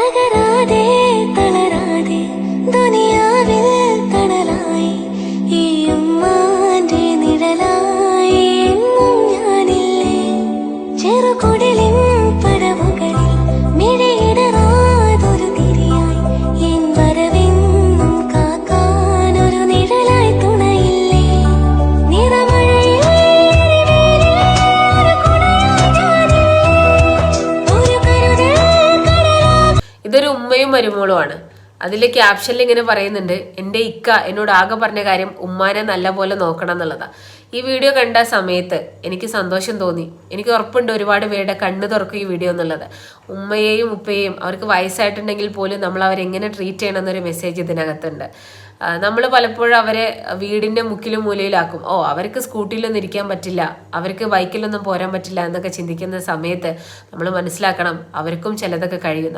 തകരാതെ തളരാതെ ദുനിയാവിൽ തണലായി ഈ ഉമ്മാന്റെ നിഴലായി എന്നും ഞാനില്ലേ ചെറുകുടലിൻ പടവുകളിൽ മിഴിയിടറാതൊരു തിരിയായി എൻ വരവെന്നും കാക്കാനൊരു നിഴലായി തുണയില്ലേ നിറമഴയിൽ ഇതൊരു ഉമ്മയും മരുമോളുമാണ്. അതിലെ ക്യാപ്ഷനിൽ ഇങ്ങനെ പറയുന്നുണ്ട്, എൻ്റെ ഇക്ക എന്നോട് ആകെ പറഞ്ഞ കാര്യം ഉമ്മാനെ നല്ല പോലെ നോക്കണം എന്നുള്ളതാണ്. ഈ വീഡിയോ കണ്ട സമയത്ത് എനിക്ക് സന്തോഷം തോന്നി. എനിക്ക് ഉറപ്പുണ്ട് ഒരുപാട് പേരുടെ കണ്ണ് തുറക്കും ഈ വീഡിയോ എന്നുള്ളത്. ഉമ്മയെയും ഉപ്പയെയും അവർക്ക് വയസ്സായിട്ടുണ്ടെങ്കിൽ പോലും നമ്മൾ അവരെങ്ങനെ ട്രീറ്റ് ചെയ്യണം എന്നൊരു മെസ്സേജ് ഇതിനകത്തുണ്ട്. നമ്മൾ പലപ്പോഴും അവരെ വീടിൻ്റെ മുക്കിലും മൂലയിലാക്കും. അവർക്ക് സ്കൂട്ടിയിലൊന്നും ഇരിക്കാൻ പറ്റില്ല, അവർക്ക് ബൈക്കിലൊന്നും പോരാൻ പറ്റില്ല എന്നൊക്കെ ചിന്തിക്കുന്ന സമയത്ത് നമ്മൾ മനസ്സിലാക്കണം അവർക്കും ചിലതൊക്കെ കഴിയും.